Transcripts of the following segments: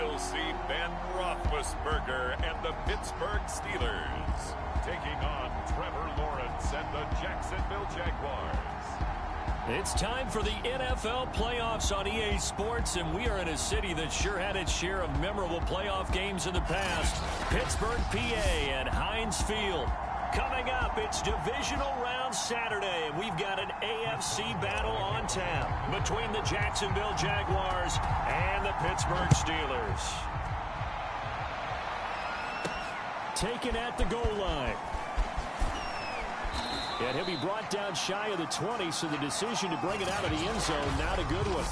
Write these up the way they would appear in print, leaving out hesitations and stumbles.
we'll see Ben Roethlisberger and the Pittsburgh Steelers taking on Trevor Lawrence and the Jacksonville Jaguars. It's time for the NFL playoffs on EA Sports, and we are in a city that sure had its share of memorable playoff games in the past. Pittsburgh, PA at Heinz Field. Coming up, it's divisional round Saturday, and we've got an AFC battle on tap between the Jacksonville Jaguars and the Pittsburgh Steelers. Taken at the goal line. And he'll be brought down shy of the 20, so the decision to bring it out of the end zone, not a good one.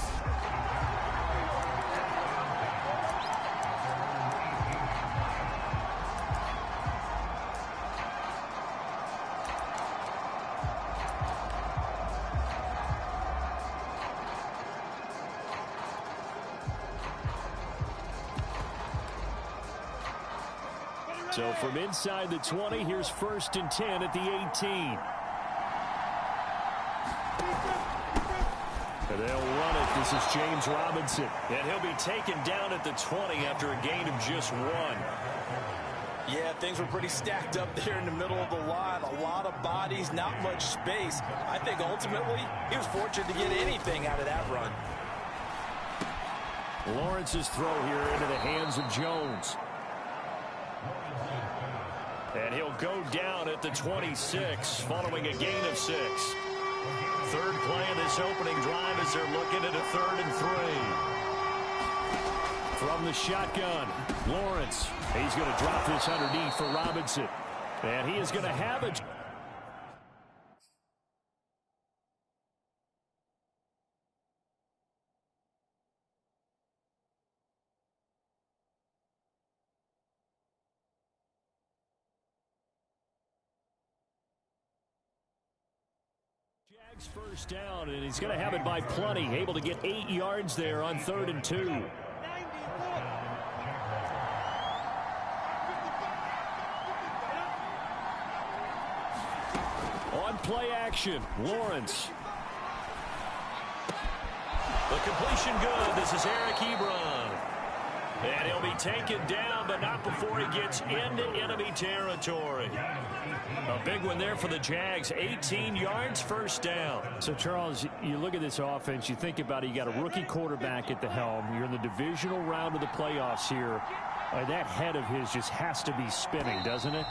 So from inside the 20, here's 1st and 10 at the 18. And they'll run it. This is James Robinson. And he'll be taken down at the 20 after a gain of just 1. Yeah, things were pretty stacked up there in the middle of the line. A lot of bodies, not much space. I think ultimately he was fortunate to get anything out of that run. Lawrence's throw here into the hands of Jones. And he'll go down at the 26 following a gain of 6. Third play of this opening drive as they're looking at a 3rd and 3. From the shotgun, Lawrence. He's going to drop this underneath for Robinson. And he is going to have it. JAX first down, and he's going to have it by plenty. Able to get 8 yards there on 3rd and 2. On play action, Lawrence. The completion good. This is Eric Ebron. And he'll be taken down, but not before he gets into enemy territory. A big one there for the Jags. 18 yards, 1st down. So, Charles, you look at this offense, you think about it, you got a rookie quarterback at the helm. You're in the divisional round of the playoffs here. That head of his just has to be spinning, doesn't it?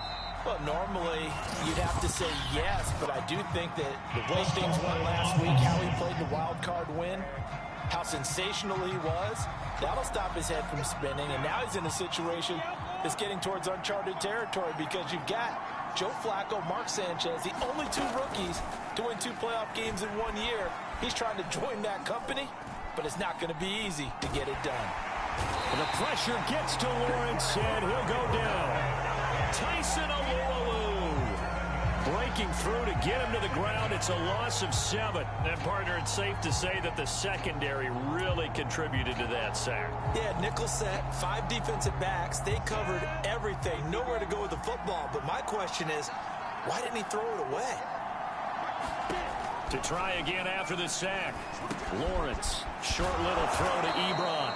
Well, normally you'd have to say yes, but I do think that the way things went last week, how he played the wild card win, how sensational he was, that'll stop his head from spinning. And now he's in a situation that's getting towards uncharted territory because you've got Joe Flacco, Mark Sanchez, the only 2 rookies to win 2 playoff games in 1 year. He's trying to join that company, but it's not going to be easy to get it done. And the pressure gets to Lawrence, and he'll go down. Tyson Alualu breaking through to get him to the ground. It's a loss of 7. And, partner, it's safe to say that the secondary really contributed to that sack. Yeah, nickel set, 5 defensive backs. They covered everything. Nowhere to go with the football. But my question is, why didn't he throw it away? To try again after the sack. Lawrence, short little throw to Ebron.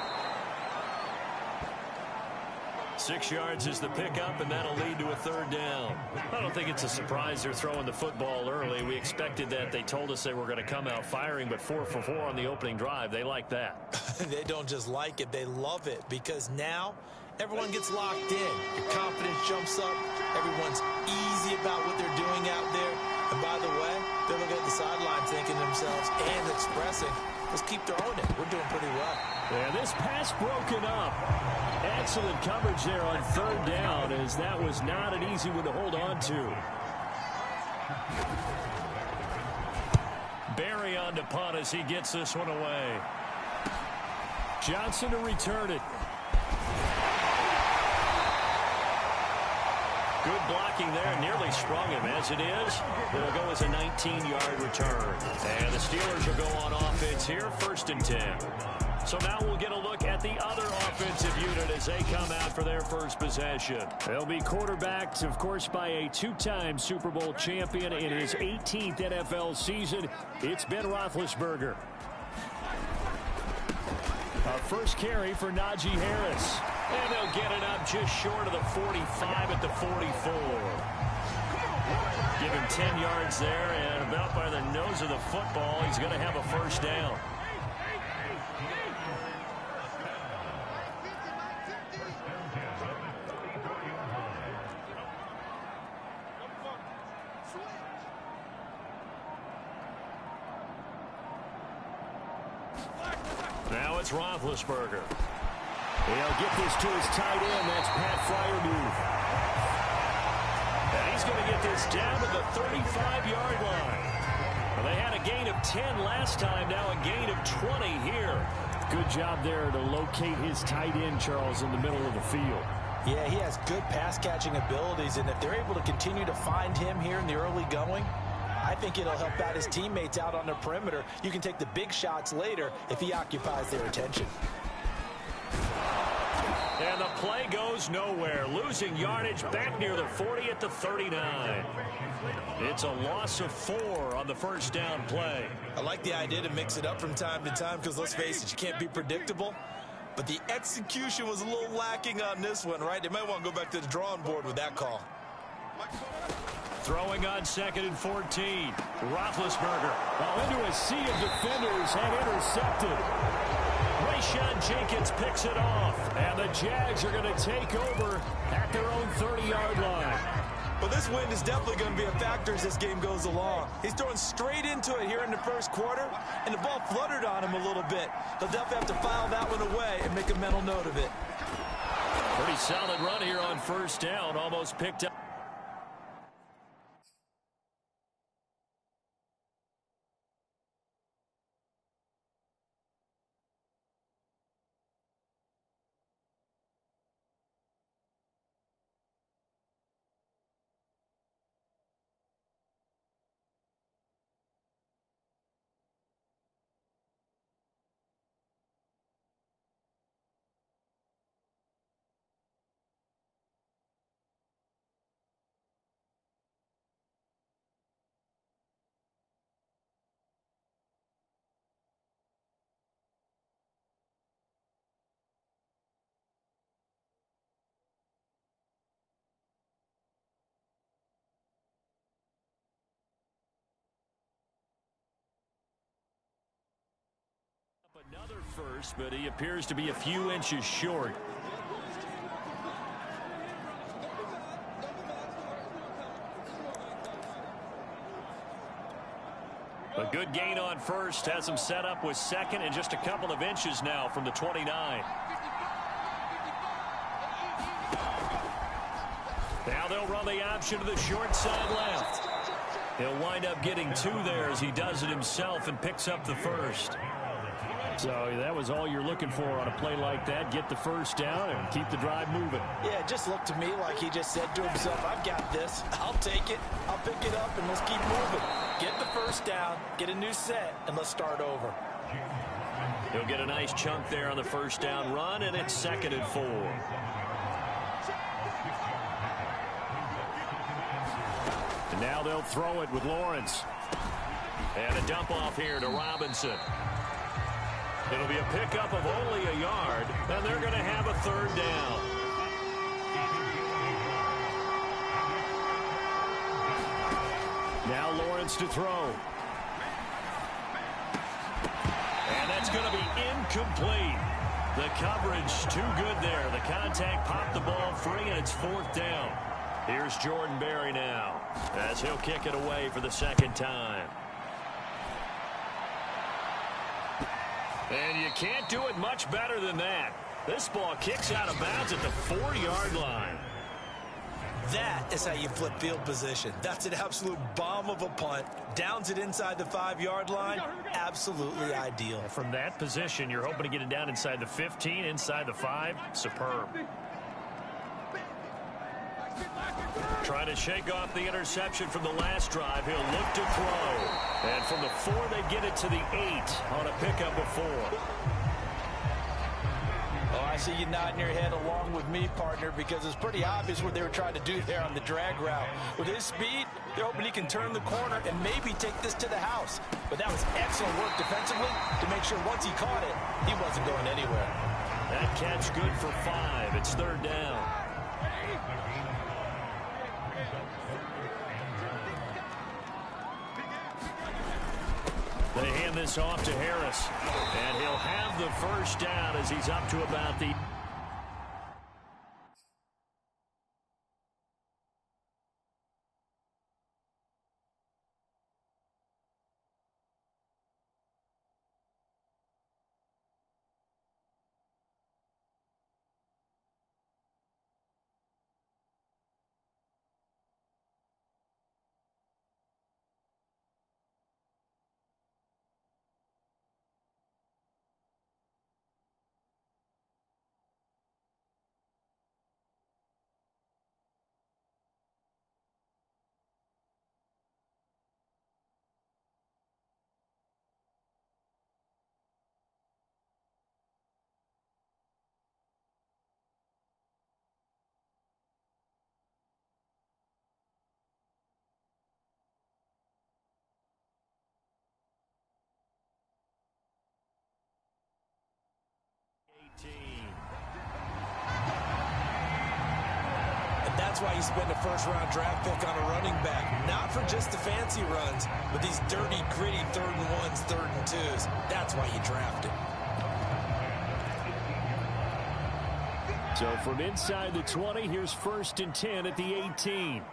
6 yards is the pickup, and that'll lead to a 3rd down. I don't think it's a surprise they're throwing the football early. We expected that. They told us they were going to come out firing, but 4 for 4 on the opening drive. They like that. They don't just like it. They love it because now everyone gets locked in. Your confidence jumps up. Everyone's easy about what they're doing out there. And by the way, they're looking at the sideline thinking to themselves and expressing, let's keep throwing it. We're doing pretty well. Yeah, this pass broken up. Excellent coverage there on 3rd down, as that was not an easy one to hold on to. Barry on to punt as he gets this one away. Johnson to return it. Good blocking there, nearly sprung him. As it is, it'll go as a 19-yard return. And the Steelers will go on offense here, 1st and 10. So now we'll get a look at the other offensive unit as they come out for their first possession. They'll be quarterbacked, of course, by a 2-time Super Bowl champion in his 18th NFL season. It's Ben Roethlisberger. A first carry for Najee Harris. And they'll get it up just short of the 45 at the 44. Give him 10 yards there, and about by the nose of the football, he's going to have a first down. Now it's Roethlisberger. He'll get this to his tight end. That's Pat Freiermuth. And he's going to get this down to the 35-yard line. Well, they had a gain of 10 last time. Now a gain of 20 here. Good job there to locate his tight end, Charles, in the middle of the field. Yeah, he has good pass-catching abilities, and if they're able to continue to find him here in the early going, I think it'll help out his teammates out on the perimeter. You can take the big shots later if he occupies their attention. And the play goes nowhere. Losing yardage back near the 40 at the 39. It's a loss of 4 on the first down play. I like the idea to mix it up from time to time because, let's face it, you can't be predictable. But the execution was a little lacking on this one, right? They might want to go back to the drawing board with that call. Throwing on 2nd and 14. Roethlisberger, while into a sea of defenders, and intercepted. Rayshon Jenkins picks it off, and the Jags are going to take over at their own 30-yard line. Well, this wind is definitely going to be a factor as this game goes along. He's throwing straight into it here in the first quarter, and the ball fluttered on him a little bit. They'll definitely have to file that one away and make a mental note of it. Pretty solid run here on first down, almost picked up. Another first, but he appears to be a few inches short. A good gain on first, has him set up with second and just a couple of inches now from the 29. Now they'll run the option to the short side left. He'll wind up getting 2 there as he does it himself and picks up the first. So that was all you're looking for on a play like that. Get the first down and keep the drive moving. Yeah, it just looked to me like he just said to himself, I've got this. I'll take it. I'll pick it up, and let's keep moving. Get the first down, get a new set, and let's start over. He'll get a nice chunk there on the first down run, and it's 2nd and 4. And now they'll throw it with Lawrence. And a dump off here to Robinson. It'll be a pickup of only a yard, and they're going to have a 3rd down. Now Lawrence to throw. And that's going to be incomplete. The coverage too good there. The contact popped the ball free, and it's 4th down. Here's Jordan Berry now as he'll kick it away for the 2nd time. And you can't do it much better than that. This ball kicks out of bounds at the 4-yard line. That is how you flip field position. That's an absolute bomb of a punt. Downs it inside the 5-yard line. Absolutely ideal. From that position, you're hoping to get it down inside the 15, inside the 5. Superb. Trying to shake off the interception from the last drive. He'll look to throw. And from the 4, they get it to the 8 on a pickup of 4. Oh, I I see you nodding your head along with me, partner, because it's pretty obvious what they were trying to do there on the drag route. With his speed, they're hoping he can turn the corner and maybe take this to the house. But that was excellent work defensively to make sure once he caught it, he wasn't going anywhere. That catch good for 5. It's 3rd down. They hand this off to Harris. And he'll have the first down as he's up to about the... And that's why you spend a first-round draft pick on a running back. Not for just the fancy runs, but these dirty, gritty 3rd and 1s, 3rd and 2s. That's why you draft him. So from inside the 20, here's 1st and 10 at the 18.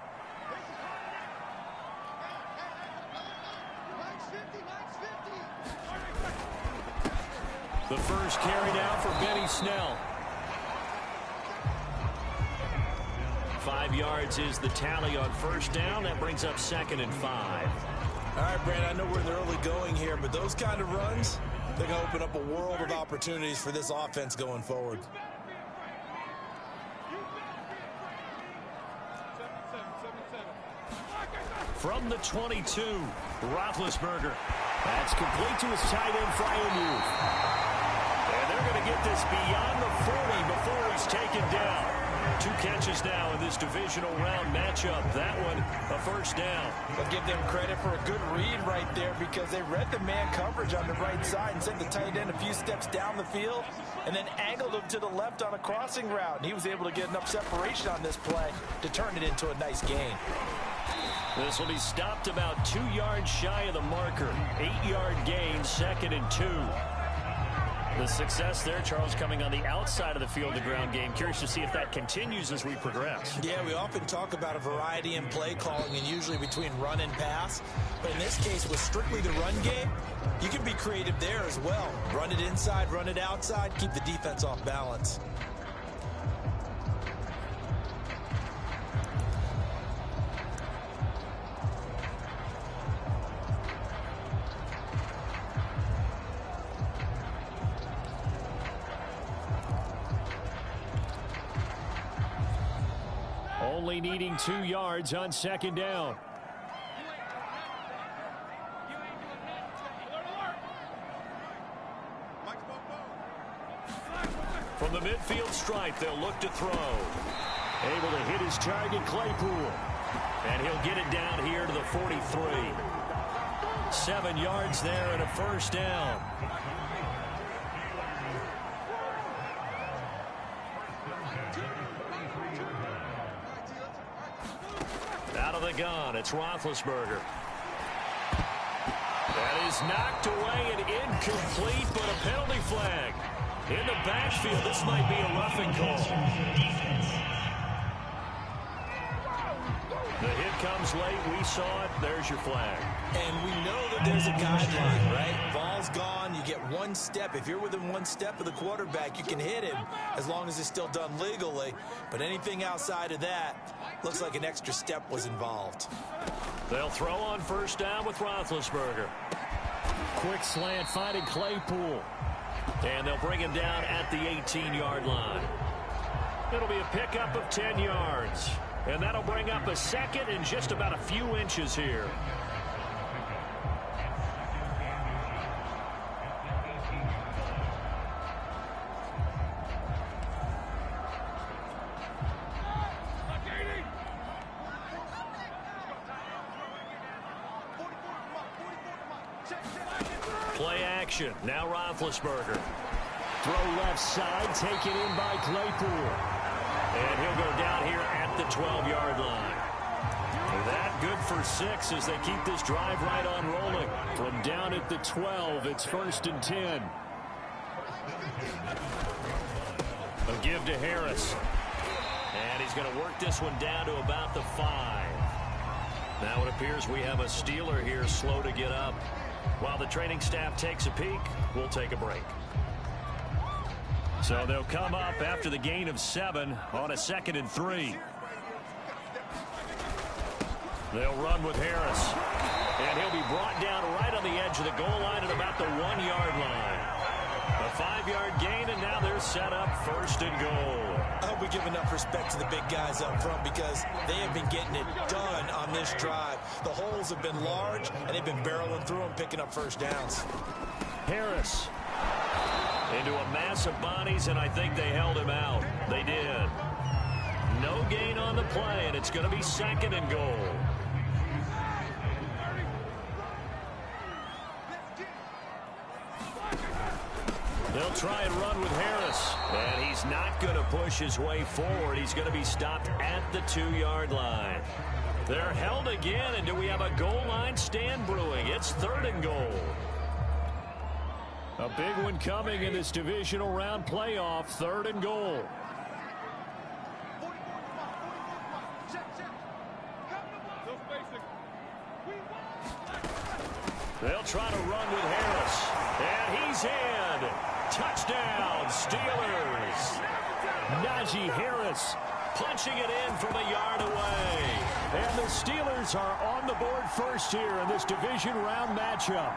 The first carry now for Benny Snell. 5 yards is the tally on 1st down. That brings up 2nd and 5. All right, Brad, I know we're in the early going here, but those kind of runs, they're going to open up a world of opportunities for this offense going forward. From the 22, Roethlisberger. That's complete to his tight end, Fryermuth. And they're going to get this beyond the 40 before he's taken down. 2 catches now in this divisional round matchup. That one, a 1st down. I'll give them credit for a good read right there because they read the man coverage on the right side and sent the tight end a few steps down the field and then angled him to the left on a crossing route. And he was able to get enough separation on this play to turn it into a nice gain. This will be stopped about 2 yards shy of the marker. 8-yard gain, 2nd and 2. The success there, Charles, coming on the outside of the field, the ground game. Curious to see if that continues as we progress. Yeah, we often talk about a variety in play calling and usually between run and pass. But in this case, with strictly the run game, you can be creative there as well. Run it inside, run it outside, keep the defense off balance. Only needing 2 yards on 2nd down. From the midfield stripe, they'll look to throw. Able to hit his target, Claypool. And he'll get it down here to the 43. 7 yards there and a 1st down. Out of the gun, it's Roethlisberger. That is knocked away and incomplete, but a penalty flag. In the backfield, this might be a roughing call. The hit comes late. We saw it. There's your flag. And we know that there's a guideline, right? Ball's gone. You get 1 step. If you're within 1 step of the quarterback, you can hit him as long as it's still done legally. But anything outside of that, looks like an extra step was involved. They'll throw on 1st down with Roethlisberger. Quick slant finding Claypool. And they'll bring him down at the 18-yard line. It'll be a pickup of 10 yards. And that'll bring up a 2nd and just about a few inches here. Play action. Now Roethlisberger. Throw left side, taken in by Claypool. And he'll go down here at the 12-yard line. That good for 6 as they keep this drive right on rolling. From down at the 12, it's 1st and 10. A give to Harris. And he's going to work this one down to about the 5. Now it appears we have a Steeler here slow to get up. While the training staff takes a peek, we'll take a break. So they'll come up after the gain of 7 on a 2nd and 3. They'll run with Harris. And he'll be brought down right on the edge of the goal line at about the 1-yard line. A 5-yard gain, and now they're set up 1st and goal. I hope we give enough respect to the big guys up front because they have been getting it done on this drive. The holes have been large, and they've been barreling through them, picking up first downs. Harris into a mass of bodies, and I think they held him out. They did. No gain on the play, and it's going to be 2nd and goal. They'll try and run with Harris. And he's not going to push his way forward. He's going to be stopped at the 2-yard line. They're held again, and do we have a goal line stand brewing? It's 3rd and goal. A big one coming in this divisional round playoff, 3rd and goal. They'll try to run with Harris. And he's in. Touchdown, Steelers. Najee Harris punching it in from a yard away. And the Steelers are on the board first here in this division round matchup.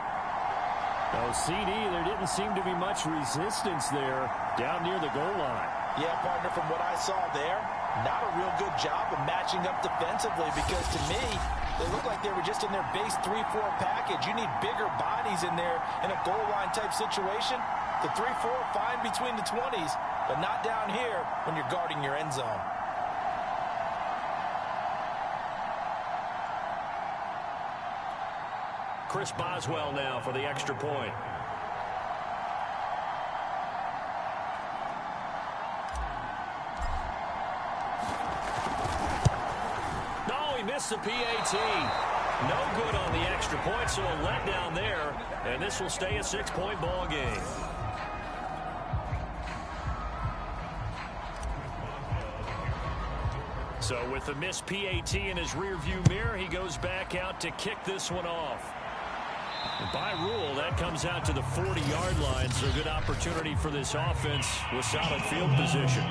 Oh, CD, there didn't seem to be much resistance there down near the goal line. Yeah, partner, from what I saw there, not a real good job of matching up defensively because to me, they look like they were just in their base 3-4 package. You need bigger bodies in there in a goal line type situation. The 3-4, fine between the 20s, but not down here when you're guarding your end zone. Chris Boswell now for the extra point. No, he missed the PAT. No good on the extra point, so a letdown there, and this will stay a 6-point ball game. So with the missed PAT in his rearview mirror, he goes back out to kick this one off. And by rule, that comes out to the 40-yard line, so good opportunity for this offense with solid field position.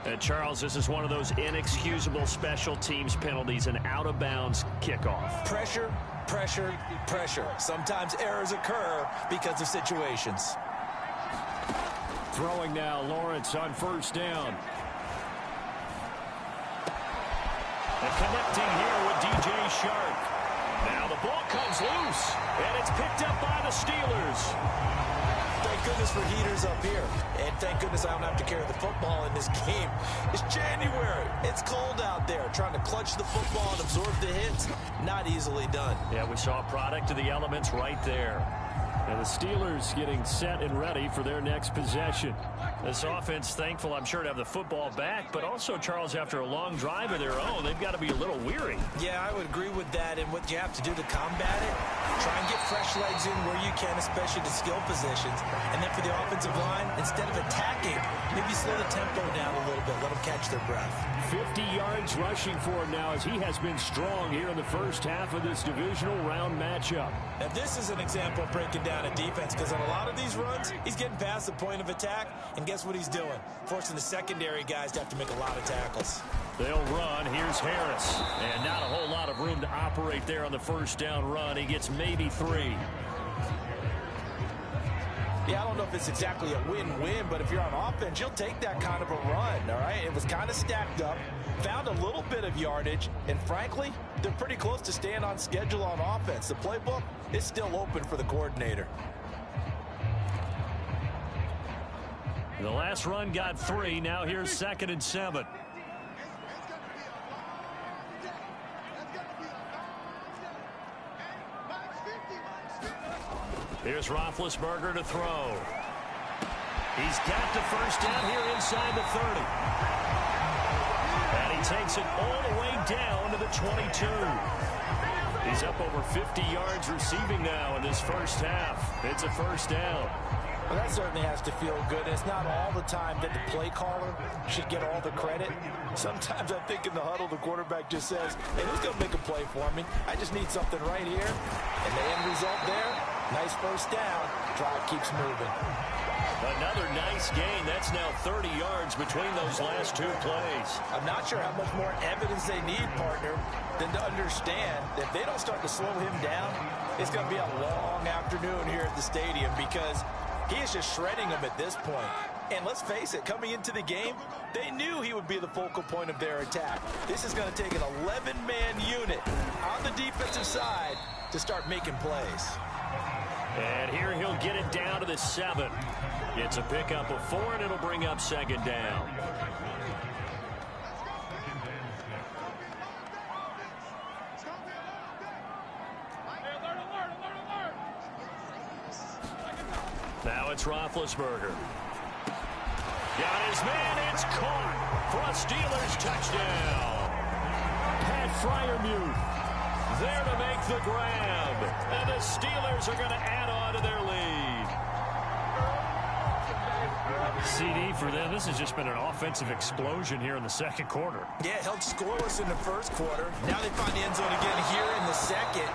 And Charles, this is one of those inexcusable special teams penalties, an out-of-bounds kickoff. Pressure, pressure, pressure. Sometimes errors occur because of situations. Throwing now, Lawrence on 1st down. And connecting here with DJ Shark. Now the ball comes loose, and it's picked up by the Steelers. Thank goodness for heaters up here. And thank goodness I don't have to carry the football in this game. It's January. It's cold out there. Trying to clutch the football and absorb the hits, not easily done. Yeah, we saw a product of the elements right there. And the Steelers getting set and ready for their next possession. This offense, thankful, I'm sure, to have the football back, but also, Charles, after a long drive of their own, they've got to be a little weary. Yeah, I would agree with that, and what you have to do to combat it, try and get fresh legs in where you can, especially to skill positions. And then for the offensive line, instead of attacking, maybe slow the tempo down a little bit, let them catch their breath. 50 yards rushing for him now as he has been strong here in the first half of this divisional round matchup. And this is an example of breaking down a defense because on a lot of these runs, he's getting past the point of attack, and guess what he's doing? Forcing the secondary guys to have to make a lot of tackles. They'll run. Here's Harris. And not a whole lot of room to operate there on the 1st down run. He gets maybe 3. Yeah, I don't know if it's exactly a win-win, but if you're on offense, you'll take that kind of a run, all right? It was kind of stacked up, found a little bit of yardage, and frankly, they're pretty close to staying on schedule on offense. The playbook is still open for the coordinator. The last run got 3. Now here's 2nd and 7. Here's Roethlisberger to throw. He's got the first down here inside the 30. And he takes it all the way down to the 22. He's up over 50 yards receiving now in this first half. It's a first down. Well, that certainly has to feel good. It's not all the time that the play caller should get all the credit. Sometimes I think in the huddle, the quarterback just says, hey, who's going to make a play for me? I just need something right here. And the end result there, nice first down. Drive keeps moving. Another nice gain. That's now 30 yards between those last two plays. I'm not sure how much more evidence they need, partner, than to understand that if they don't start to slow him down, it's going to be a long afternoon here at the stadium because he is just shredding them at this point. And let's face it, coming into the game, they knew he would be the focal point of their attack. This is going to take an 11-man unit on the defensive side to start making plays. And here he'll get it down to the 7. It's a pickup of 4, and it'll bring up second down. Now it's Roethlisberger. Got his man. It's caught for a Steelers touchdown. Pat Freiermuth there to make the grab. And the Steelers are going to add on to their lead. CD for them. This has just been an offensive explosion here in the second quarter. Yeah, held scoreless in the first quarter. Now they find the end zone again here in the second.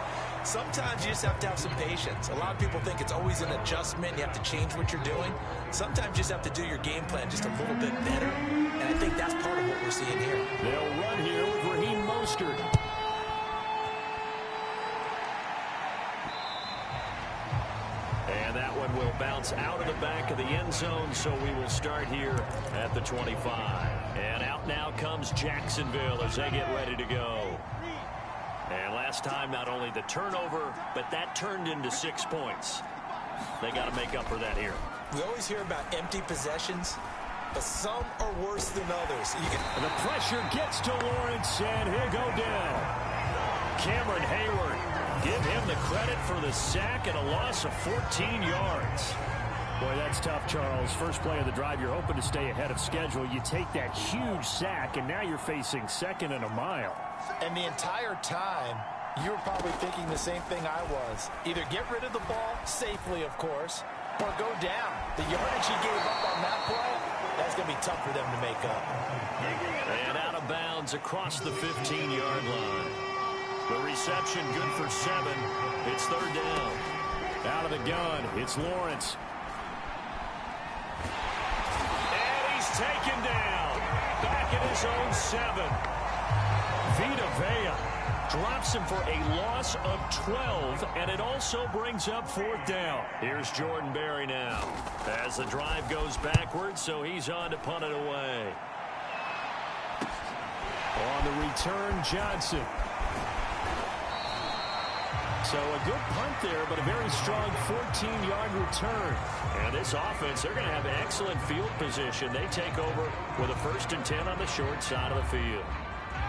Sometimes you just have to have some patience. A lot of people think it's always an adjustment. You have to change what you're doing. Sometimes you just have to do your game plan just a little bit better. And I think that's part of what we're seeing here. They'll run here with Raheem Mostert. And that one will bounce out of the back of the end zone, so we will start here at the 25. And out now comes Jacksonville as they get ready to go. And last time, not only the turnover, but that turned into 6 points. They got to make up for that here. We always hear about empty possessions, but some are worse than others. And the pressure gets to Lawrence, and he'll go down. Cameron Hayward, give him the credit for the sack and a loss of 14 yards. Boy, that's tough, Charles. First play of the drive, you're hoping to stay ahead of schedule. You take that huge sack, and now you're facing second and a mile. And the entire time, you were probably thinking the same thing I was. Either get rid of the ball, safely, of course, or go down. The yardage he gave up on that play, that's going to be tough for them to make up. And out of bounds across the 15-yard line. The reception good for 7. It's third down. Out of the gun, it's Lawrence. And he's taken down. Back at his own 7. Vita Vea drops him for a loss of 12, and it also brings up fourth down. Here's Jordan Berry now as the drive goes backwards, so he's on to punt it away. On the return, Johnson. So a good punt there, but a very strong 14-yard return. And this offense, they're going to have excellent field position. They take over with a 1st and 10 on the short side of the field.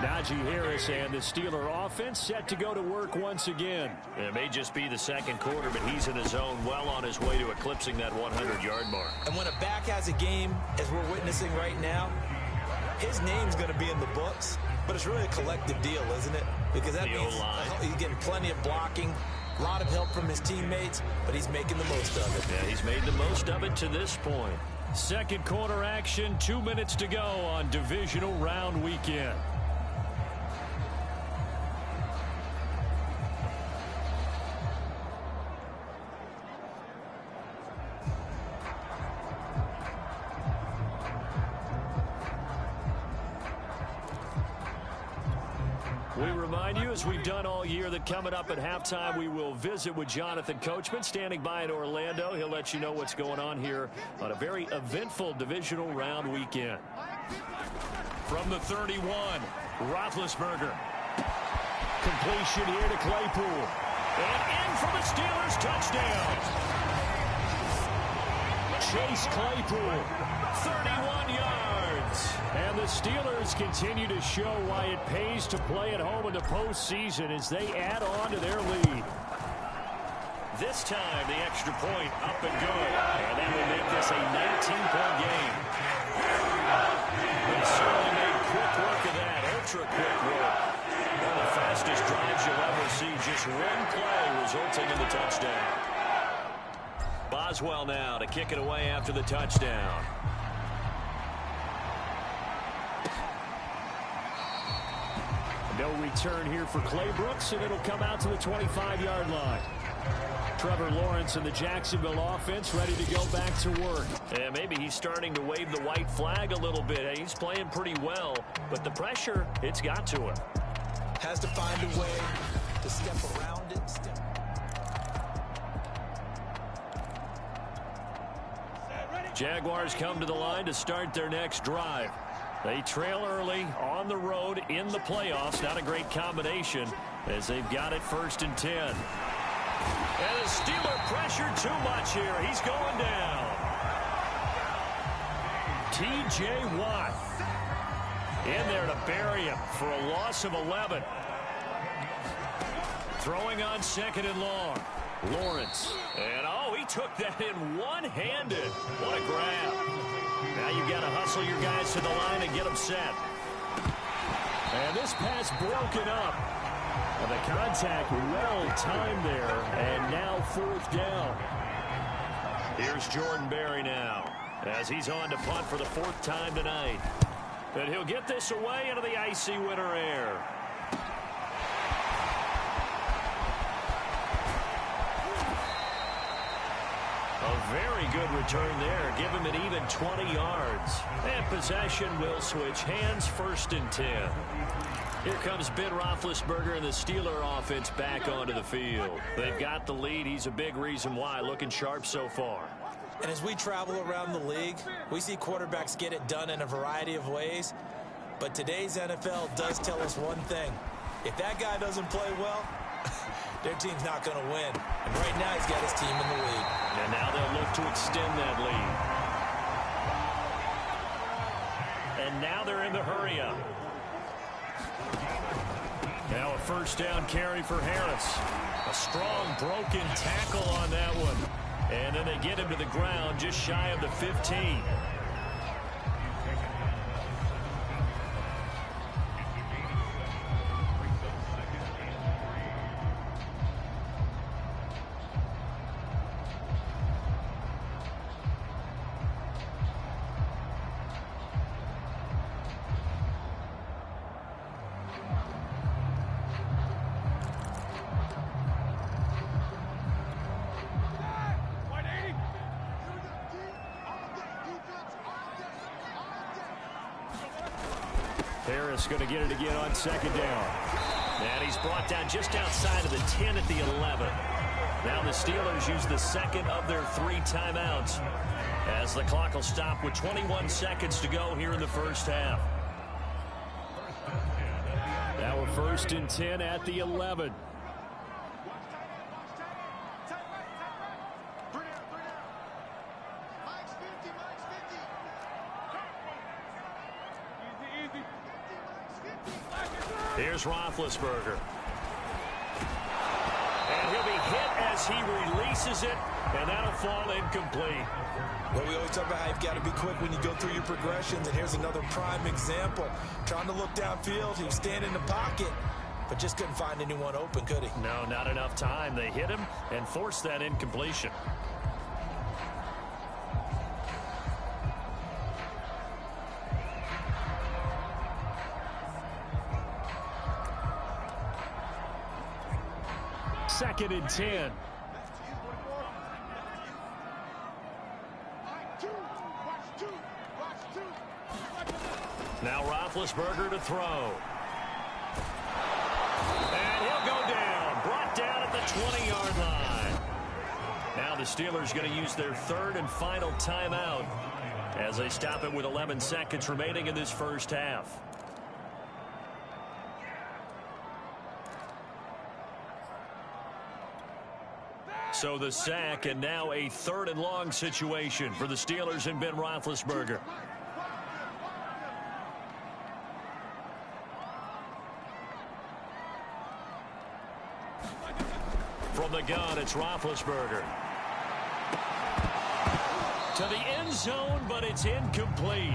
Najee Harris and the Steeler offense set to go to work once again. It may just be the second quarter, but he's in his zone, well on his way to eclipsing that 100-yard mark. And when a back has a game, as we're witnessing right now, his name's going to be in the books, but it's really a collective deal, isn't it? Because that means he's getting plenty of blocking, a lot of help from his teammates, but he's making the most of it. Yeah, he's made the most of it to this point. Second quarter action, 2 minutes to go on divisional round weekend. We remind you, as we've done all year, that coming up at halftime, we will visit with Jonathan Coachman, standing by in Orlando. He'll let you know what's going on here on a very eventful divisional round weekend. From the 31, Roethlisberger. Completion here to Claypool. And in for the Steelers, touchdown. Chase Claypool, 31 yards. And the Steelers continue to show why it pays to play at home in the postseason as they add on to their lead. this time the extra point up and good. And that will make this a 19-point game. They certainly made quick work of that, ultra-quick work. One of the fastest drives you'll ever see, just one play resulting in the touchdown. Boswell now to kick it away after the touchdown. No return here for Clay Brooks, and it'll come out to the 25-yard line. Trevor Lawrence and the Jacksonville offense ready to go back to work. And maybe he's starting to wave the white flag a little bit. He's playing pretty well, but the pressure, it's got to him. Has to find a way to step around it. Jaguars come to the line to start their next drive. They trail early on the road in the playoffs. Not a great combination as they've got it 1st and 10. And the Steeler pressure too much here. He's going down. T.J. Watt in there to bury him for a loss of 11. Throwing on 2nd and long. Lawrence. And, oh, he took that in one-handed. What a grab. Now you've got to hustle your guys to the line and get them set. And this pass broken up. And the contact well-timed there. And now 4th down. Here's Jordan Berry now as he's on to punt for the 4th time tonight. And he'll get this away into the icy winter air. A very good return there. Give him an even 20 yards. And possession will switch hands 1st and 10. Here comes Ben Roethlisberger and the Steeler offense back onto the field. They've got the lead. He's a big reason why. Looking sharp so far. And as we travel around the league, we see quarterbacks get it done in a variety of ways. But today's NFL does tell us one thing. If that guy doesn't play well, their team's not going to win. And right now he's got his team in the lead. And now they'll look to extend that lead. And now they're in the hurry-up. Now a 1st down carry for Harris. A strong broken tackle on that one. And then they get him to the ground just shy of the 15. Harris going to get it again on 2nd down. And he's brought down just outside of the 10 at the 11. Now the Steelers use the 2nd of their 3 timeouts as the clock will stop with 21 seconds to go here in the 1st half. Now a 1st and 10 at the 11. Here's Roethlisberger. And he'll be hit as he releases it, and that'll fall incomplete. Well, we always talk about how you've got to be quick when you go through your progressions, and here's another prime example. Trying to look downfield, he was standing in the pocket, but just couldn't find anyone open, could he? No, not enough time. They hit him and forced that incompletion. Second and 10. Now Roethlisberger to throw. And he'll go down. Brought down at the 20-yard line. Now the Steelers going to use their 3rd and final timeout as they stop it with 11 seconds remaining in this 1st half. So the sack, and now a 3rd and long situation for the Steelers and Ben Roethlisberger. From From the gun, it's Roethlisberger. To the end zone, but it's incomplete.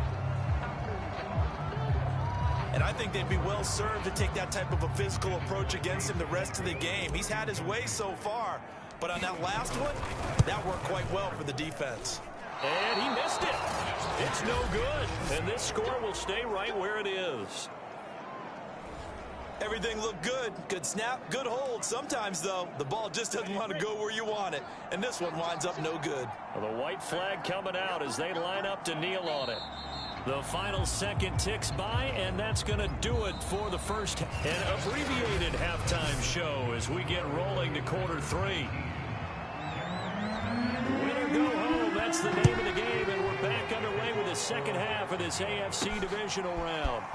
And I think they'd be well served to take that type of a physical approach against him the rest of the game. He's had his way so far, but on that last one, that worked quite well for the defense. And he missed it. It's no good. And this score will stay right where it is. Everything looked good. Good snap, good hold. Sometimes, though, the ball just doesn't want to go where you want it. And this one winds up no good. Well, the white flag coming out as they line up to kneel on it. The final second ticks by, and that's going to do it for the first and abbreviated halftime show as we get rolling to quarter three. Win or go home, that's the name of the game, and we're back underway with the second half of this AFC divisional round.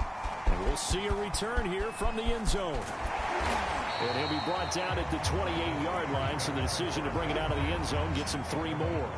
And we'll see a return here from the end zone. And he'll be brought down at the 28-yard line, so the decision to bring it out of the end zone gets him 3 more.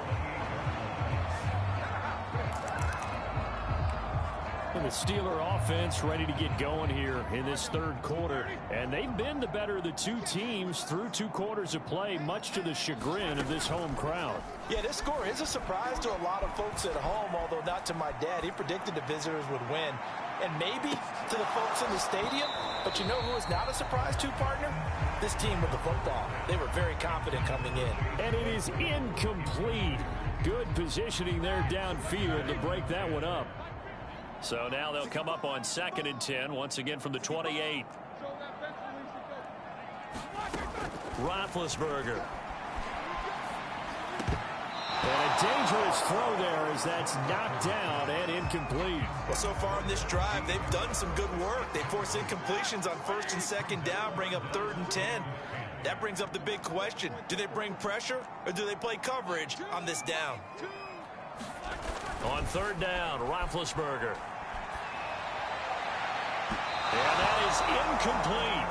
The Steeler offense ready to get going here in this third quarter. And they've been the better of the two teams through 2 quarters of play, much to the chagrin of this home crowd. Yeah, this score is a surprise to a lot of folks at home, although not to my dad. He predicted the visitors would win. And maybe to the folks in the stadium. But you know who is not a surprise to, partner? This team with the football. They were very confident coming in. And it is incomplete. Good positioning there downfield to break that one up. So now they'll come up on 2nd and 10, once again from the 28. Roethlisberger. And a dangerous throw there as that's knocked down and incomplete. Well, so far in this drive, they've done some good work. They force incompletions on 1st and 2nd down, bring up 3rd and 10. That brings up the big question. Do they bring pressure or do they play coverage on this down? On 3rd down, Roethlisberger. And that is incomplete.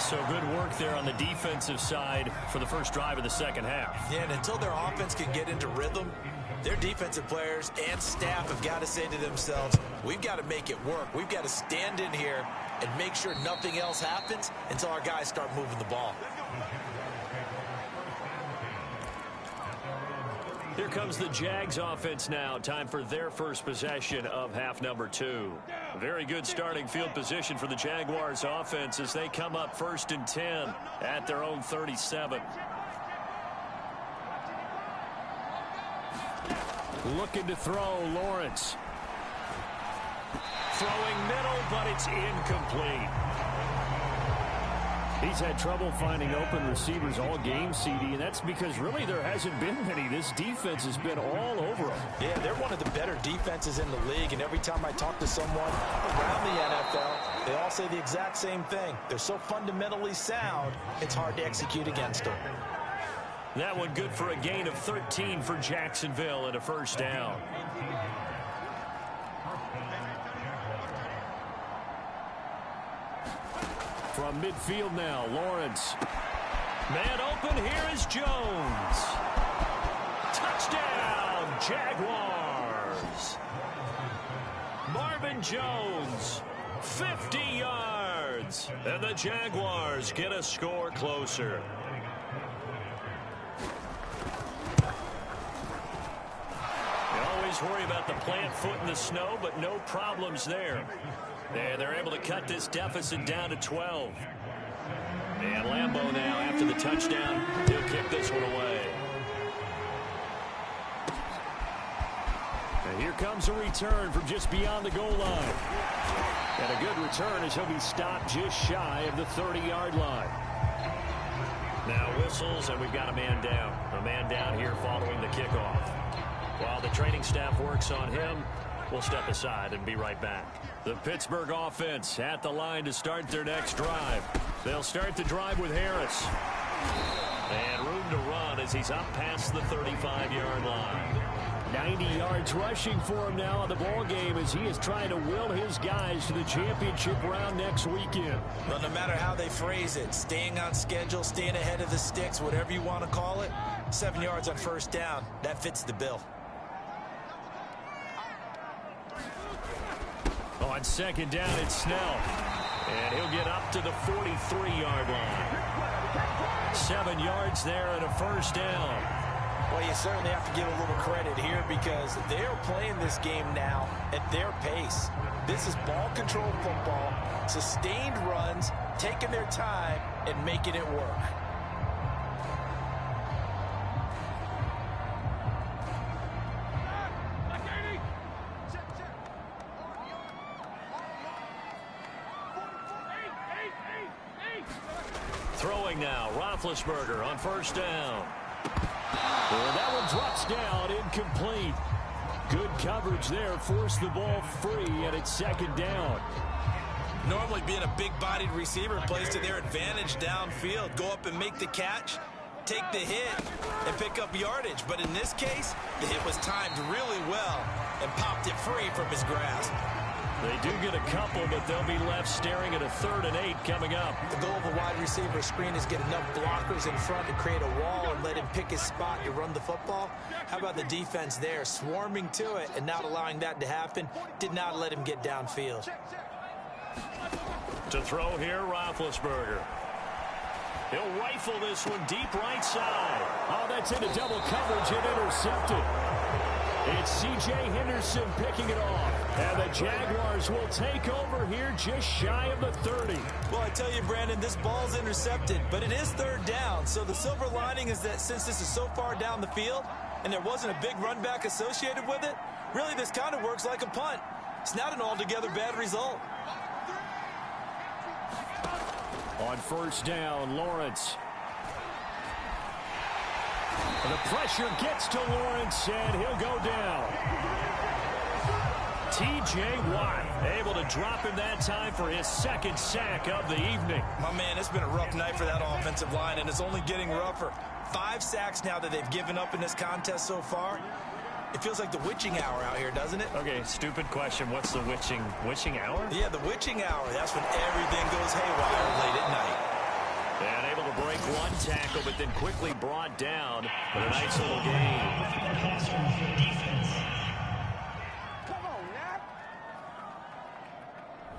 So good work there on the defensive side for the first drive of the second half. Yeah, and until their offense can get into rhythm, their defensive players and staff have got to say to themselves, we've got to make it work. We've got to stand in here and make sure nothing else happens until our guys start moving the ball. Here comes the Jags offense now. Time for their first possession of half number 2. Very good starting field position for the Jaguars offense as they come up 1st and 10 at their own 37. Looking to throw, Lawrence. Throwing middle, but it's incomplete. He's had trouble finding open receivers all game, CD, and that's because really there hasn't been many. This defense has been all over them. Yeah, they're one of the better defenses in the league, and every time I talk to someone around the NFL, they all say the exact same thing. They're so fundamentally sound, it's hard to execute against them. That one good for a gain of 13 for Jacksonville and a 1st down. From midfield now, Lawrence. Man open, here is Jones. Touchdown, Jaguars. Marvin Jones, 50 yards. And the Jaguars get a score closer. You always worry about the plant foot in the snow, but no problems there. And they're able to cut this deficit down to 12. And Lambeau now, after the touchdown, he'll kick this one away. And here comes a return from just beyond the goal line. And a good return as he'll be stopped just shy of the 30-yard line. Now whistles, and we've got a man down. A man down here following the kickoff. While the training staff works on him, we'll step aside and be right back. The Pittsburgh offense at the line to start their next drive. They'll start the drive with Harris. And room to run as he's up past the 35-yard line. 90 yards rushing for him now in the ball game as he is trying to will his guys to the championship round next weekend. Well, no matter how they phrase it, staying on schedule, staying ahead of the sticks, whatever you want to call it, 7 yards on 1st down, that fits the bill. On 2nd down, it's Snell. And he'll get up to the 43-yard line. 7 yards there and a first down. Well, you certainly have to give a little credit here because they're playing this game now at their pace. This is ball control football, sustained runs, taking their time and making it work. Throwing now, Roethlisberger on first down. And that one drops down, incomplete. Good coverage there, forced the ball free, and it's second down. Normally being a big-bodied receiver plays to their advantage downfield. Go up and make the catch, take the hit, and pick up yardage. But in this case, the hit was timed really well and popped it free from his grasp. They do get a couple, but they'll be left staring at a 3rd and 8 coming up. The goal of a wide receiver screen is get enough blockers in front to create a wall and let him pick his spot to run the football. How about the defense there, swarming to it and not allowing that to happen? Did not let him get downfield. To throw here, Roethlisberger. He'll rifle this one deep right side. Oh, that's into double coverage and intercepted. It's C.J. Henderson picking it off. And the Jaguars will take over here just shy of the 30. Well, I tell you, Brandon, this ball's intercepted, but it is 3rd down. So the silver lining is that since this is so far down the field and there wasn't a big run back associated with it, really this kind of works like a punt. It's not an altogether bad result. On first down, Lawrence. The pressure gets to Lawrence, and he'll go down. T.J. Watt able to drop him that time for his 2nd sack of the evening. My man, it's been a rough night for that offensive line, and it's only getting rougher. 5 sacks now that they've given up in this contest so far. It feels like the witching hour out here, doesn't it? Okay, stupid question. What's the witching hour? Yeah, the witching hour. That's when everything goes haywire late at night. And able to break one tackle, but then quickly brought down with a nice little gain.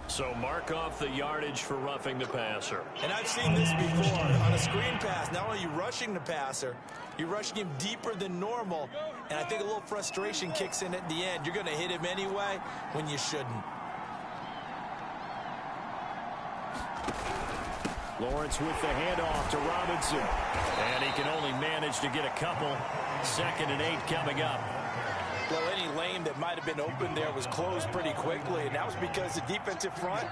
So mark off the yardage for roughing the passer. And I've seen this before on a screen pass. Not only are you rushing the passer, you're rushing him deeper than normal. And I think a little frustration kicks in at the end. You're going to hit him anyway when you shouldn't. Lawrence with the handoff to Robinson. And he can only manage to get a couple. 2nd and 8 coming up. Well, any lane that might have been open there was closed pretty quickly, and that was because the defensive front,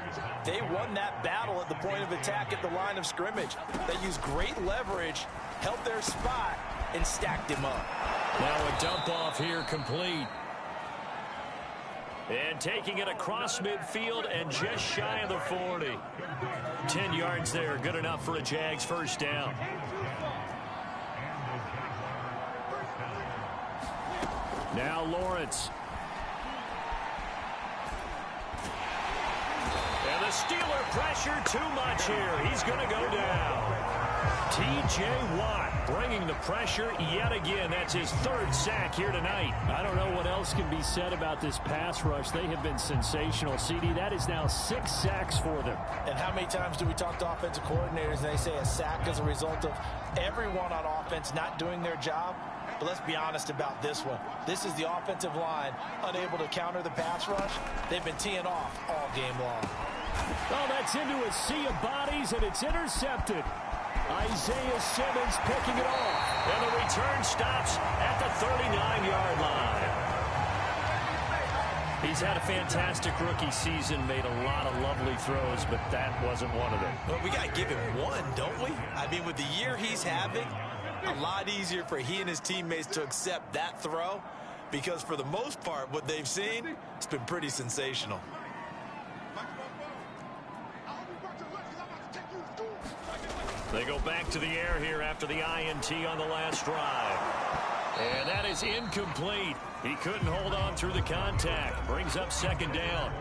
they won that battle at the point of attack at the line of scrimmage. They used great leverage, held their spot, and stacked him up. Now a dump off here complete. And taking it across midfield and just shy of the 40. 10 yards there, good enough for a Jags first down. Now Lawrence. And the Steeler pressure too much here. He's going to go down. T.J. Watt bringing the pressure yet again. That's his 3rd sack here tonight. I don't know what else can be said about this pass rush. They have been sensational, CD. That is now 6 sacks for them. And how many times do we talk to offensive coordinators and they say a sack is a result of everyone on offense not doing their job? But let's be honest about this one. This is the offensive line unable to counter the pass rush. They've been teeing off all game long. Oh, that's into a sea of bodies, and it's intercepted. Isaiah Simmons picking it off. And the return stops at the 39-yard line. He's had a fantastic rookie season, made a lot of lovely throws, but that wasn't one of them. Well, we got to give him one, don't we? I mean, with the year he's having, a lot easier for he and his teammates to accept that throw because for the most part, what they've seen, it's been pretty sensational. They go back to the air here after the INT on the last drive. And that is incomplete. He couldn't hold on through the contact. Brings up 2nd down.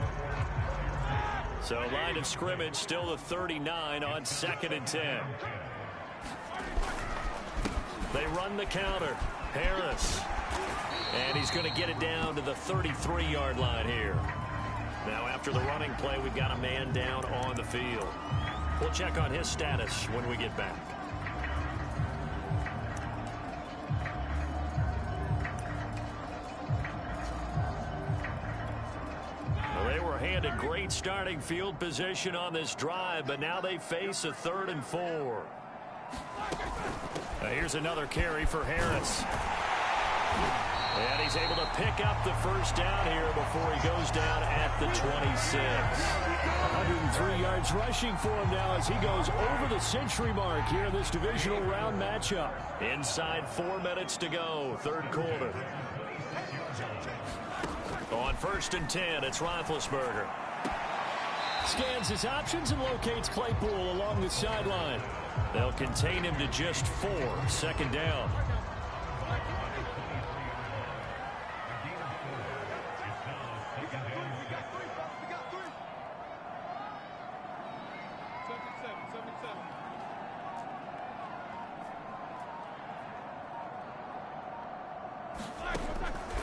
So line of scrimmage still the 39 on 2nd and 10. They run the counter. Harris. And he's going to get it down to the 33-yard line here. Now after the running play, we've got a man down on the field. We'll check on his status when we get back. handed great starting field position on this drive, but now they face a 3rd and 4. Here's another carry for Harris. And he's able to pick up the first down here before he goes down at the 26. 103 yards rushing for him now as he goes over the century mark here in this divisional round matchup. Inside 4 minutes to go, 3rd quarter. On 1st and 10, it's Roethlisberger. Scans his options and locates Claypool along the sideline. They'll contain him to just 4, 2nd down.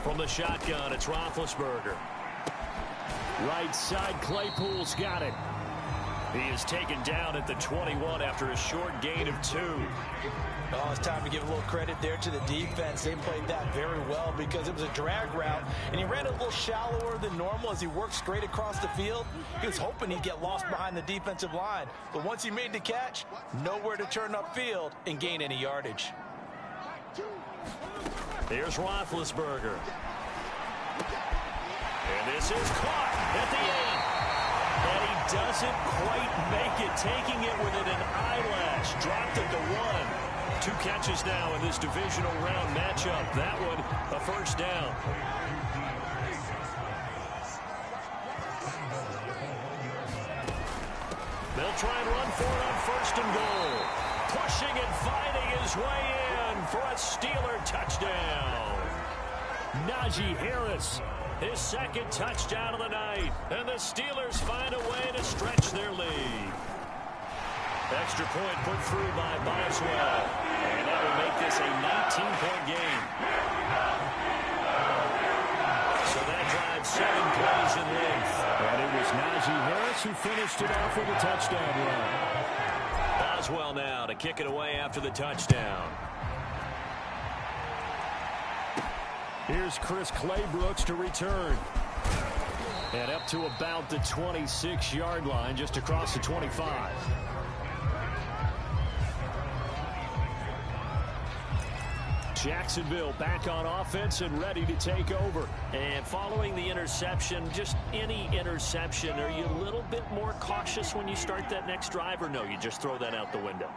From the shotgun, it's Roethlisberger. Right side, Claypool's got it. He is taken down at the 21 after a short gain of 2. Oh, it's time to give a little credit there to the defense. They played that very well because it was a drag route, and he ran a little shallower than normal as he worked straight across the field. He was hoping he'd get lost behind the defensive line, but once he made the catch, nowhere to turn upfield and gain any yardage. Here's Roethlisberger. And this is caught at the 8. And he doesn't quite make it, taking it within an eyelash. Dropped it to 1. 2 catches now in this divisional round matchup. That one, a first down. They'll try and run for it on 1st and goal. Pushing and fighting his way in for a Steeler touchdown. Najee Harris. His 2nd touchdown of the night. And the Steelers find a way to stretch their lead. Extra point put through by Boswell. And that will make this a 19-point game. So that drives 7 plays in length. And it was Najee Harris who finished it off with a touchdown run. Boswell now to kick it away after the touchdown. Here's Chris Claybrooks to return. And up to about the 26-yard line, just across the 25. Jacksonville back on offense and ready to take over. And following the interception, just any interception, are you a little bit more cautious when you start that next drive, or no, you just throw that out the window?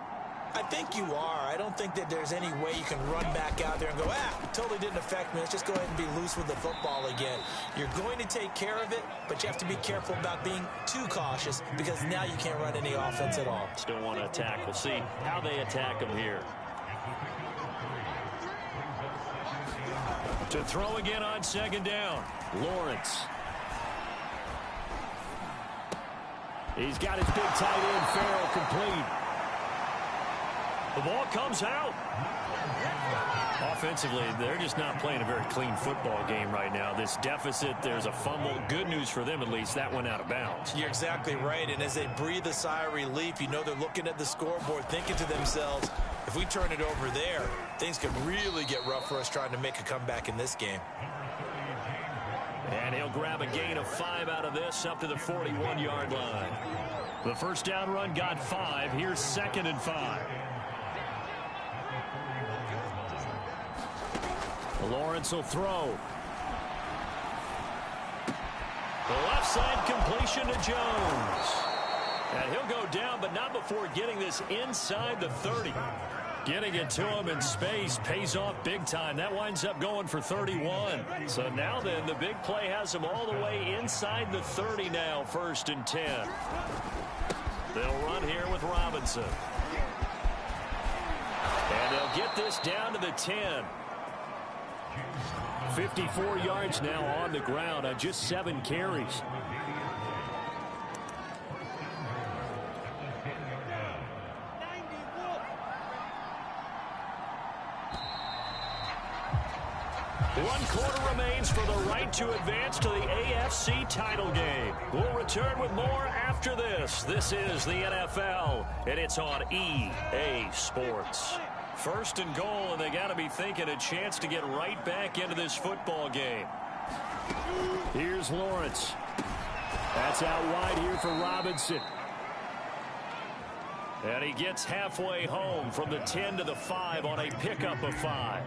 I think you are. I don't think that there's any way you can run back out there and go, totally didn't affect me. Let's just go ahead and be loose with the football again. You're going to take care of it, but you have to be careful about being too cautious because now you can't run any offense at all. Still want to attack. We'll see how they attack him here. To throw again on 2nd down. Lawrence. He's got his big tight end, Farrell, complete. The ball comes out. Offensively, they're just not playing a very clean football game right now. This deficit, there's a fumble. Good news for them, at least. That went out of bounds. You're exactly right. And as they breathe a sigh of relief, you know they're looking at the scoreboard, thinking to themselves, if we turn it over there, things could really get rough for us trying to make a comeback in this game. And he'll grab a gain of 5 out of this up to the 41-yard line. The first down run got 5. Here's 2nd and 5. Lawrence will throw. The left side completion to Jones. And he'll go down, but not before getting this inside the 30. Getting it to him in space pays off big time. That winds up going for 31. So now then, the big play has him all the way inside the 30 now, 1st and 10. They'll run here with Robinson. And they'll get this down to the 10. 54 yards now on the ground on just 7 carries. One quarter remains for the right to advance to the AFC title game. We'll return with more after this. This is the NFL, and it's on EA Sports. 1st and goal, and they got to be thinking a chance to get right back into this football game. Here's Lawrence. That's out wide here for Robinson. And he gets halfway home from the 10 to the 5 on a pickup of 5.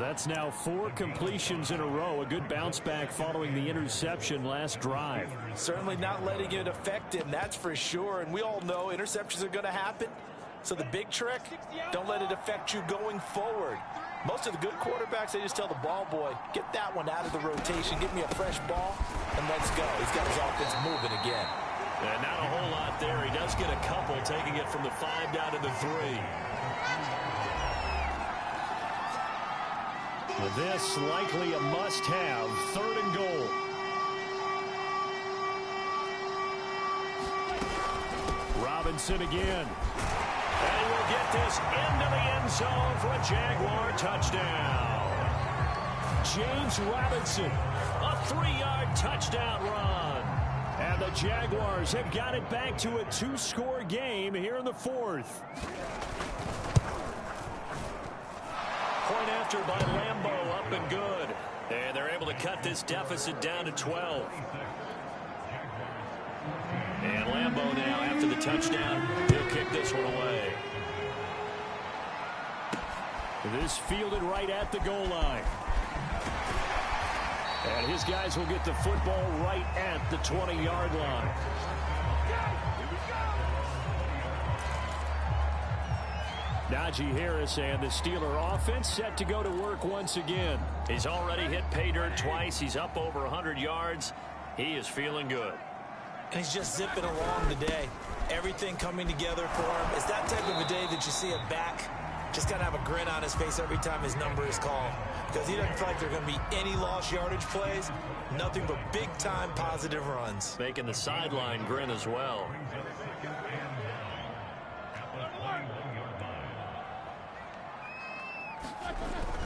That's now 4 completions in a row. A good bounce back following the interception last drive. Certainly not letting it affect him, that's for sure. And we all know interceptions are going to happen. So the big trick, don't let it affect you going forward. Most of the good quarterbacks, they just tell the ball boy, get that one out of the rotation, give me a fresh ball, and let's go. He's got his offense moving again. And not a whole lot there. He does get a couple, taking it from the 5 down to the 3. This likely a must-have, 3rd and goal. Robinson again. And he will get this into the end zone for a Jaguar touchdown. James Robinson, A 3-yard touchdown run. and the Jaguars have got it back to a 2-score game here in the 4th. Point after by Lambeau, up and good. And they're able to cut this deficit down to 12. And Lambeau now, after the touchdown, he'll kick this one away. This fielded right at the goal line. And his guys will get the football right at the 20-yard line. Najee Harris and the Steeler offense set to go to work once again. He's already hit pay dirt twice. He's up over 100 yards. He is feeling good. And he's just zipping along today. Everything coming together for him. It's that type of a day that you see a back just got to have a grin on his face every time his number is called. Because he doesn't feel like there are going to be any lost yardage plays. Nothing but big-time positive runs. Making the sideline grin as well.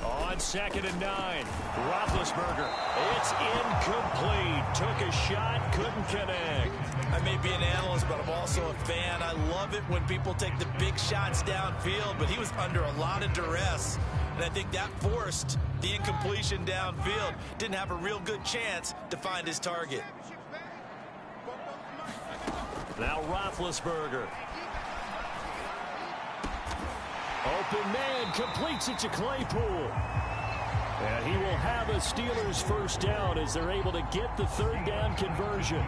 On 2nd and 9, Roethlisberger. It's incomplete. Took a shot, couldn't connect. I may be an analyst, but I'm also a fan. I love it when people take the big shots downfield, but he was under a lot of duress. And I think that forced the incompletion downfield. Didn't have a real good chance to find his target. Now Roethlisberger. Open man, completes it to Claypool. And he will have a Steelers first down as they're able to get the 3rd down conversion.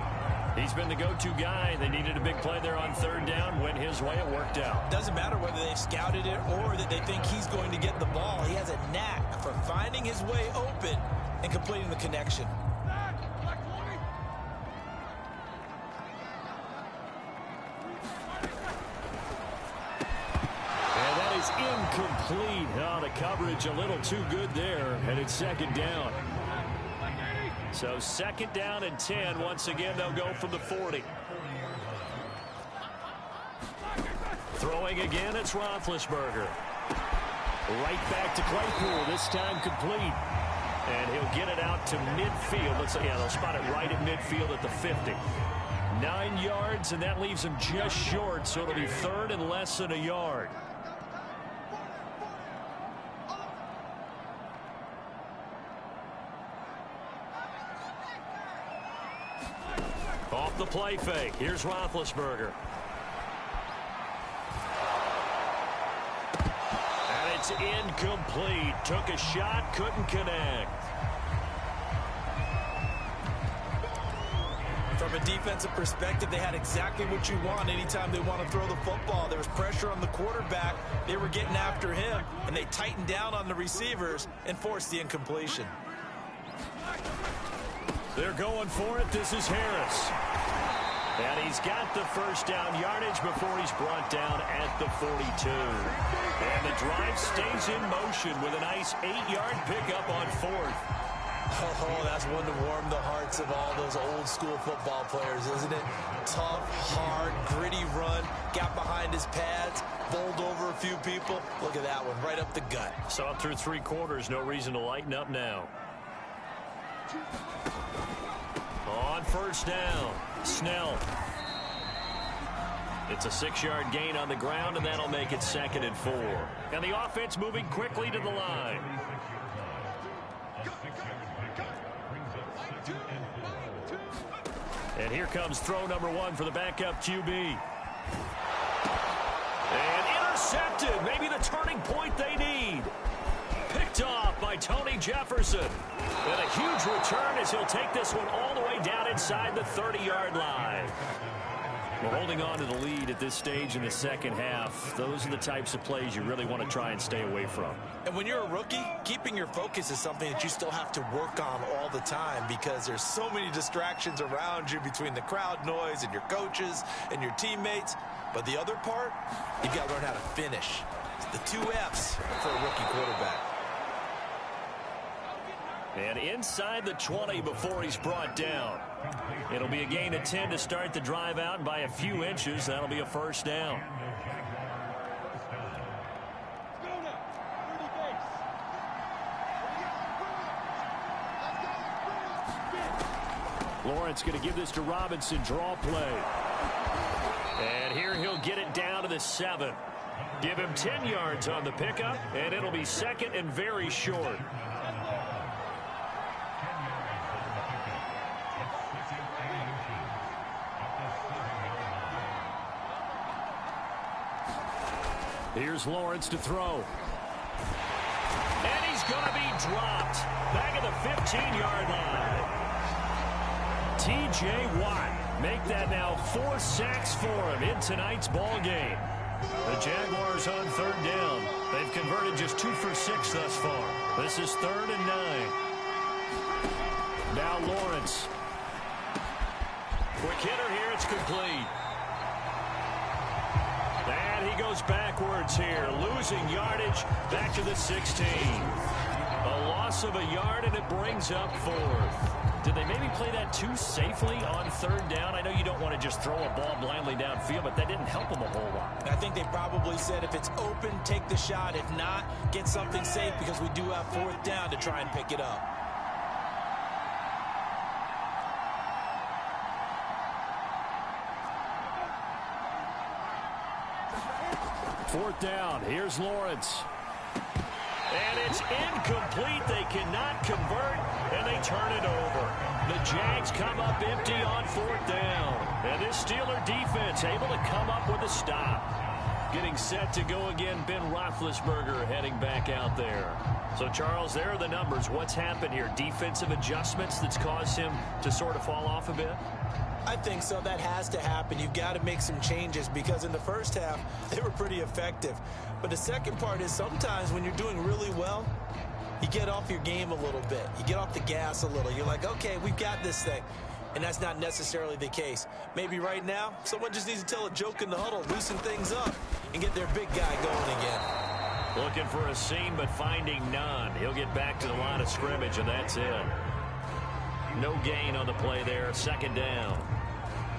He's been the go-to guy. They needed a big play there on 3rd down. Went his way. It worked out. Doesn't matter whether they've scouted it or that they think he's going to get the ball. He has a knack for finding his way open and completing the connection. And that is incomplete. Oh, the coverage a little too good there, and it's 2nd down. So 2nd down and 10. Once again, they'll go from the 40. Throwing again, it's Roethlisberger. Right back to Claypool, this time complete. And he'll get it out to midfield. They'll spot it right at midfield at the 50. 9 yards, and that leaves him just short, so it'll be 3rd and less than a yard. Off the play fake. Here's Roethlisberger. And it's incomplete. Took a shot, couldn't connect. From a defensive perspective, they had exactly what you want anytime they want to throw the football. There was pressure on the quarterback. They were getting after him, and they tightened down on the receivers and forced the incompletion. They're going for it. This is Harris. And he's got the first down yardage before he's brought down at the 42. And the drive stays in motion with a nice 8-yard pickup on 4th. Oh, that's one to warm the hearts of all those old school football players, isn't it? Tough, hard, gritty run. Got behind his pads, bowled over a few people. Look at that one, right up the gut. Saw it through 3 quarters. No reason to lighten up now. On 1st down, Snell. It's a 6-yard gain on the ground, and that'll make it 2nd and 4. And the offense moving quickly to the line. And here comes throw number 1 for the backup QB. And intercepted. Maybe the turning point they need. Picked off by Tony Jefferson. And a huge return as he'll take this one all the way down inside the 30-yard line. Well, holding on to the lead at this stage in the second half, those are the types of plays you really want to try and stay away from. And when you're a rookie, keeping your focus is something that you still have to work on all the time because there's so many distractions around you between the crowd noise and your coaches and your teammates. But the other part, you've got to learn how to finish. It's the 2 F's for a rookie quarterback. And inside the 20 before he's brought down. It'll be a gain of 10 to start the drive out, and by a few inches, that'll be a first down. Lawrence going to give this to Robinson, draw play. And here he'll get it down to the 7. Give him 10 yards on the pickup, and it'll be second and very short. Here's Lawrence to throw. And he's going to be dropped. Back at the 15-yard line. T.J. Watt make that now 4 sacks for him in tonight's ball game. The Jaguars on 3rd down. They've converted just 2 for 6 thus far. This is 3rd and 9. Now Lawrence. Quick hitter here. It's complete. And he goes backwards here, losing yardage back to the 16. A loss of a yard, and it brings up 4th. Did they maybe play that too safely on 3rd down? I know you don't want to just throw a ball blindly downfield, but that didn't help them a whole lot. I think they probably said if it's open, take the shot. If not, get something safe because we do have 4th down to try and pick it up. Fourth down. Here's Lawrence. And it's incomplete. They cannot convert, and they turn it over. The Jags come up empty on 4th down. And this Steeler defense able to come up with a stop. Getting set to go again, Ben Roethlisberger heading back out there. So, Charles, there are the numbers. What's happened here? Defensive adjustments that's caused him to sort of fall off a bit? I think so. That has to happen. You've got to make some changes because in the first half, they were pretty effective. But the second part is sometimes when you're doing really well, you get off your game a little bit. You get off the gas a little. You're like, okay, we've got this thing. And that's not necessarily the case. Maybe right now, someone just needs to tell a joke in the huddle, loosen things up, and get their big guy going again. Looking for a seam, but finding none. He'll get back to the line of scrimmage, and that's it. No gain on the play there. 2nd down.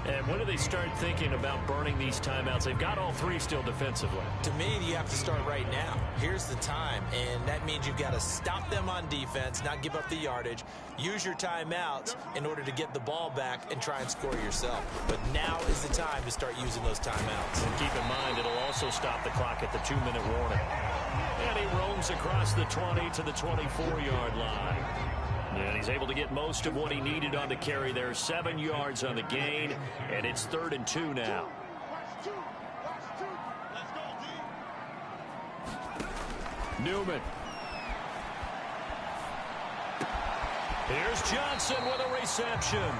And when do they start thinking about burning these timeouts? They've got all 3 still defensively. To me, you have to start right now. Here's the time, and that means you've got to stop them on defense, not give up the yardage, use your timeouts in order to get the ball back and try and score yourself. But now is the time to start using those timeouts. And keep in mind, it'll also stop the clock at the 2-minute warning. And he roams across the 20 to the 24-yard line. And he's able to get most of what he needed on the carry there. 7 yards on the gain, and it's 3rd and 2 now. Newman. Here's Johnson with a reception.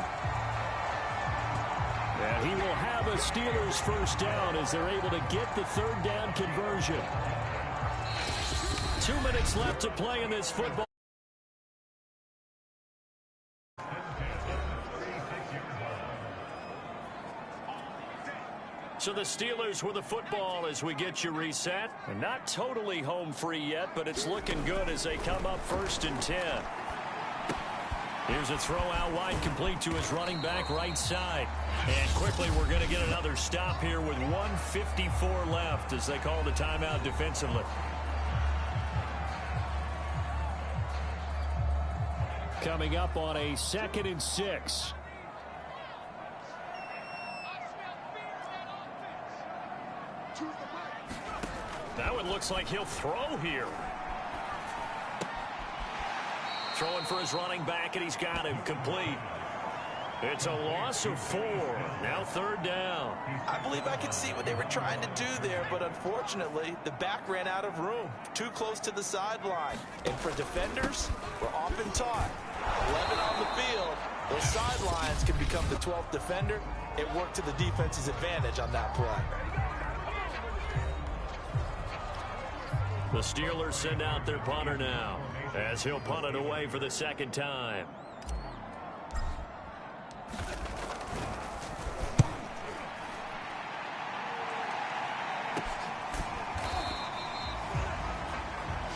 And he will have a Steelers first down as they're able to get the 3rd down conversion. 2 minutes left to play in this football. So the Steelers with the football as we get you reset. And not totally home free yet, but it's looking good as they come up 1st and 10. Here's a throw out wide, complete to his running back right side. And quickly we're going to get another stop here with 1:54 left as they call the timeout defensively. Coming up on a 2nd and 6. That one looks like he'll throw here. Throwing for his running back, and he's got him complete. It's a loss of 4. Now 3rd down. I believe I can see what they were trying to do there, but unfortunately, the back ran out of room. Too close to the sideline. And for defenders, we're often taught, 11 on the field, those sidelines can become the 12th defender. It worked to the defense's advantage on that play. The Steelers send out their punter now, as he'll punt it away for the 2nd time.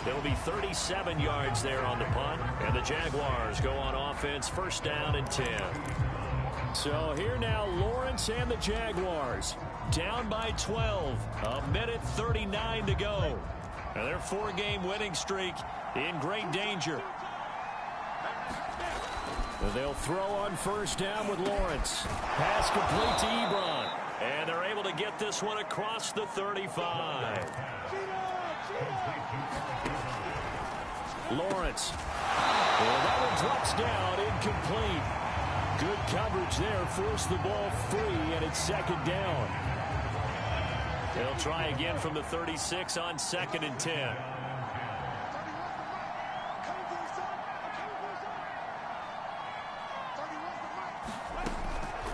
It'll be 37 yards there on the punt, and the Jaguars go on offense, 1st down and 10. So here now, Lawrence and the Jaguars down by 12. 1:39 to go. And their 4-game winning streak in great danger. And they'll throw on 1st down with Lawrence. Pass complete to Ebron. And they're able to get this one across the 35. Lawrence. Well, that one drops down, incomplete. Good coverage there, forced the ball free, and it's 2nd down. They'll try again from the 36 on 2nd and 10.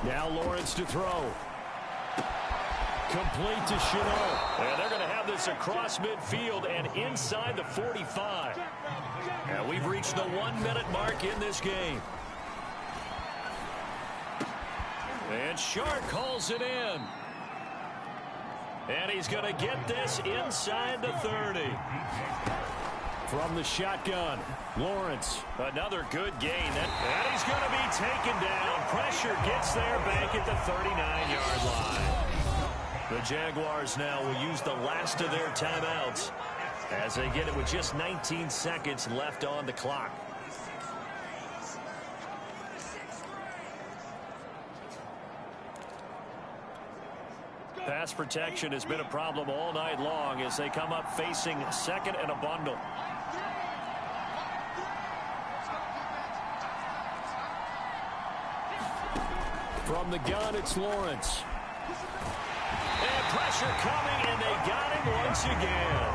Now Lawrence to throw. Complete to Chenault. And they're going to have this across midfield and inside the 45. And we've reached the 1-minute mark in this game. And Shark calls it in. And he's going to get this inside the 30. From the shotgun, Lawrence. Another good gain. And he's going to be taken down. Pressure gets there back at the 39-yard line. The Jaguars now will use the last of their timeouts as they get it with just 19 seconds left on the clock. Pass protection has been a problem all night long as they come up facing 2nd and a bundle. From the gun, it's Lawrence. And pressure coming, and they got him once again.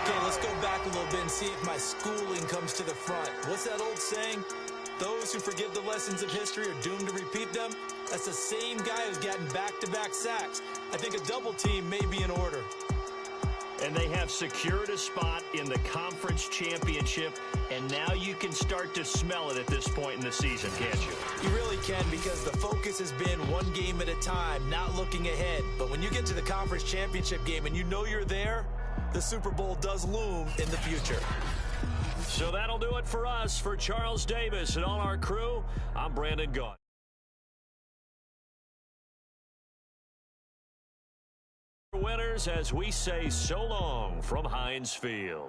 Okay, let's go back a little bit and see if my schooling comes to the front. What's that old saying? Those who forget the lessons of history are doomed to repeat them. That's the same guy who's gotten back-to-back sacks. I think a double team may be in order. And they have secured a spot in the conference championship, and now you can start to smell it at this point in the season, can't you? You really can, because the focus has been one game at a time, not looking ahead. But when you get to the conference championship game and you know you're there, the Super Bowl does loom in the future. So that'll do it for us. For Charles Davis and all our crew, I'm Brandon Gaudin. Winners as we say so long from Heinz Field.